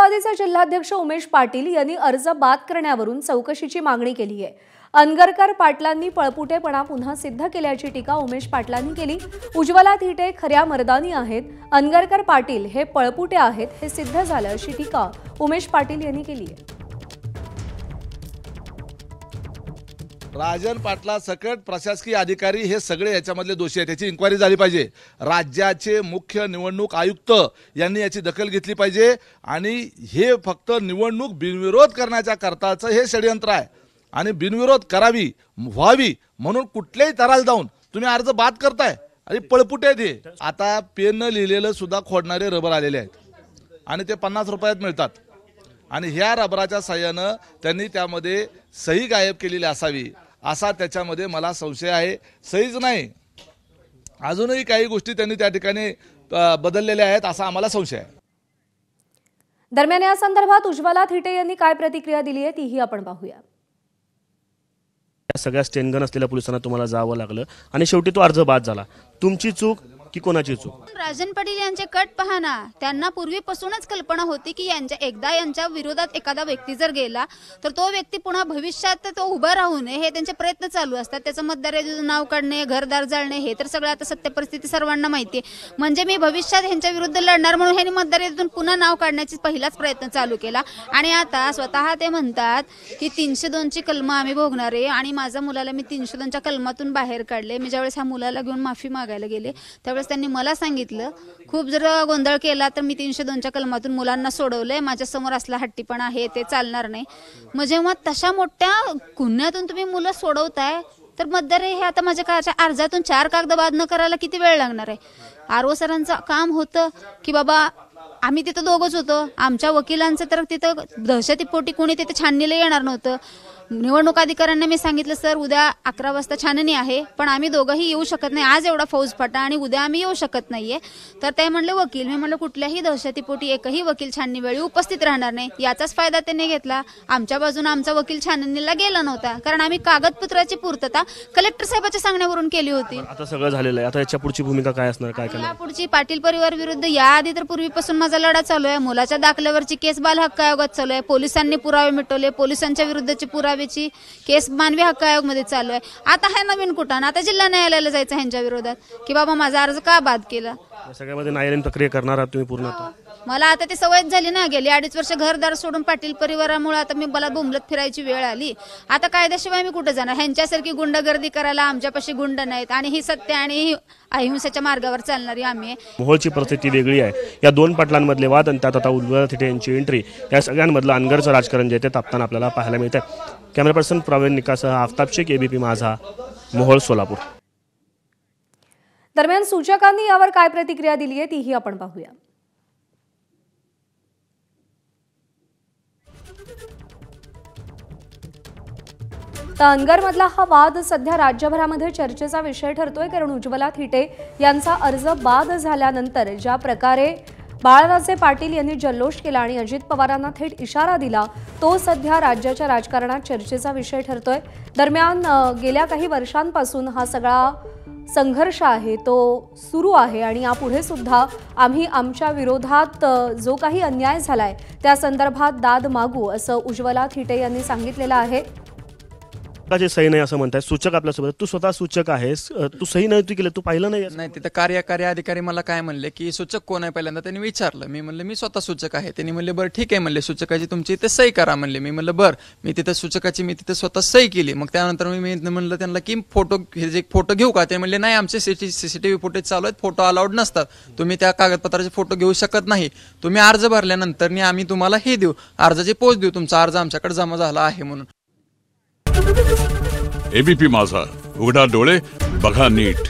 राष्ट्रवादीचे जिल्हाध्यक्ष उमेश पाटील यांनी अर्ज बाद करण्यावरून चौकशीची मागणी केली आहे। अनगरकर पाटलांनी पळपुटेपणा पुन्हा सिद्ध केल्याची टीका उमेश पाटलांनी केली। उज्ज्वला थिटे खऱ्या मर्दानी आहेत, अनगरकर पाटील हे पळपुटे आहेत हे सिद्ध झालं अशी टीका उमेश पाटील यांनी केली आहे। राजन पाटला सकट प्रशासकीय अधिकारी हे सगळे याच्यामधले दोषी आहेत, याची इन्क्वायरी झाली पाहिजे। राज्याचे मुख्य निवडणूक आयुक्त यांनी याची दखल घेतली पाहिजे आणि हे फक्त निवडणूक बिनविरोध करण्याच्या करताचं हे षडयंत्र आहे आणि बिनविरोध करावी व्हावी म्हणून कुठल्याही तराला जाऊन तुम्ही अर्ज बाद करताय आणि पळपुटे आहेत। आता पेन लिहिलेलं सुद्धा खोडणारे रबर आलेले आहेत आणि ते 50 रुपयात मिळतात आणि ह्या रबराच्या साह्यानं त्यांनी त्यामध्ये सही गायब केलेली असावी असा त्याच्यामध्ये मला संशय आहे। सहीच नाही, अजूनही काही गोष्टी त्यांनी त्या ठिकाणी बदललेल्या आहेत असा आम्हाला संशय आहे। दरम्यान या संदर्भात उज्ज्वला थिटे यांनी काय प्रतिक्रिया दिली आहे तीही आपण पाहूया। सगळ्या स्टेनगन असलेल्या पोलिसांना तुम्हाला जावं लागलं आणि शेवटी तो अर्ज बाद झाला। तुमची चूक की कोणाची चूक? राजन पाटील यांचे कट पहा ना, त्यांना पूर्वीपासूनच कल्पना होती की यांच्या विरोधात एखादा व्यक्ती जर गेला तर तो व्यक्ती पुन्हा भविष्यात तो उभा राहू नये हे त्यांचे प्रयत्न चालू असतात। त्याचं मतदार यादीतून नाव काढणे, घरदार जाळणे हे तर सगळं आता सत्य परिस्थिती सर्वांना माहिती आहे। म्हणजे मी भविष्यात यांच्या विरुद्ध लढणार म्हणून ह्यांनी मतदार यादीतून पुन्हा नाव काढण्याचा पहिलाच प्रयत्न चालू केला आणि आता स्वतः ते म्हणतात की 302 ची कलम आम्ही भोगणार आहे आणि माझ्या मुलाला मी 302 च्या कलमातून बाहेर काढले। मी ज्यावेळेस ह्या मुलाला घेऊन माफी मागायला गेले त्यावेळेस त्यांनी मला सांगितलं खूप जर गोंधळ केला तर मी 302 च्या कलमातून मुलांना सोडवलंय, माझ्या समोर असला हट्टीपणा आहे ते चालणार नाही। मग जेव्हा तशा मोठ्या गुन्ह्यातून तुम्ही मुलं सोडवताय तर मतदार हे आता माझ्या अर्जातून 4 कागद बाद न करायला किती वेळ लागणार आहे? आरओ सरांचं काम होतं की बाबा आम्ही तिथं दोघंच होतो, आमच्या वकिलांचं तर तिथं दहशतीपोटी कोणी तिथे छाननीला येणार नव्हतं। निवडणूक अधिकाऱ्यांना मी सांगितलं सर उद्या 11 वाजता छाननी आहे पण आम्ही दोघंही येऊ शकत नाही, आज एवढा फौजफाटा आणि उद्या आम्ही येऊ शकत नाहीये। तर ते म्हणले वकील, मी म्हणलं कुठल्याही दहशतीपोटी एकही वकील छाननी वेळी उपस्थित राहणार नाही। याचाच फायदा त्यांनी घेतला, आमच्या बाजूने आमचा वकील छाननीला गेला नव्हता कारण आम्ही कागदपत्राची पूर्तता कलेक्टर साहेबांच्या सांगण्यावरून केली होती। आता सगळं झालेलं आहे, आता याच्या पुढची भूमिका काय असणार, काय करणार? यापुढची पाटील परिवार विरुद्ध याआधी तर पूर्वीपासून माझा लढा चालू आहे। मुलाच्या दाखल्यावरची केस बाल हक्क आयोगात चालू आहे, पोलिसांनी पुरावे मिटवले, पोलिसांच्या विरुद्धची पुराव्याची केस मानवी हक्क आयोग मध्ये चालू आहे। आता हे नवीन कुठं आता जिल्हा न्यायालयाला जायचं ह्यांच्या विरोधात की बाबा माझा अर्ज का बाद केला। सगळ्यामध्ये न्यायालयीन प्रक्रिया करणार आहात तुम्ही पूर्ण? मला आता ती सवय झाली ना, गेली 2.5 वर्ष घरदार सोडून पाटील परिवारामुळे आता मला बोंबलत फिरायची वेळ आली। आता कायद्याशिवाय मी कुठे जाणार? ह्यांच्यासारखी गुंडगर्दी करायला आमच्यापाशी गुंड नाहीत आणि ही सत्य आणि ही अहिंसेच्या मार्गावर चालणारी आम्ही। मोहोळची परिस्थिती वेगळी आहे, या 2 पाटलांमधले वाद आणि त्यात आता उज्ज्वला थिटे यांची एंट्री, या सगळ्यांमधलं अनगरचं राजकारण जे ते तापताना आपल्याला पाहायला मिळतं। कॅमेरा पर्सन प्रवीण निकासह आफताब शेख, एबीपी माझा, मोहोळ, सोलापूर। दरम्यान सूचकांनी यावर काय प्रतिक्रिया दिली आहे तीही आपण पाहूया। तर अनगरमधला हा वाद सध्या राज्यभरामध्ये चर्चेचा विषय ठरतोय कारण उज्ज्वला थिटे यांचा अर्ज बाद झाल्यानंतर ज्या प्रकारे बाळासाहेब पाटील यांनी जल्लोष केला आणि अजित पवारांना थेट इशारा दिला तो सध्या राज्याच्या राजकारणात चर्चेचा विषय ठरतोय। दरम्यान गेल्या काही वर्षांपासून हा सगळा संघर्ष आहे तो सुरू आहे आणि यापुढे सुद्धा आम्ही आमच्या विरोधात जो काही अन्याय झालाय त्या संदर्भात दाद मागू असं उज्ज्वला थिटे यांनी सांगितलेलं आहे। जे सही नाही असं म्हणताय, सूचक आपल्यासोबत, तू स्वतः सूचक आहेस, तू सही नव्हती केलं, तू पाहिलं नाही? तिथं कार्यकारी अधिकारी मला काय म्हणले की सूचक कोण आहे पहिल्यांदा त्यांनी विचारलं, मी म्हणलं मी स्वतः सूचक आहे। त्यांनी म्हणले बरं ठीक आहे म्हणले सूचकाची तुमची इथे सही करा म्हणले। मी म्हणलं बरं, मी तिथं सूचकाची मी तिथे स्वतः सही केली। मग त्यानंतर मी म्हणलं त्यांना की फोटो घेऊ का? ते म्हणले नाही आमचे सीसीटीव्ही फुटेज चालू आहेत, फोटो अलाउड नसतात, तुम्ही त्या कागदपत्राचे फोटो घेऊ शकत नाही, तुम्ही अर्ज भरल्यानंतर आम्ही तुम्हाला हे देऊ, अर्जाची पोच देऊ, तुमचा अर्ज आमच्याकडे जमा झाला आहे म्हणून। एबीपी माझा, उघडा डोळे बघा नीट।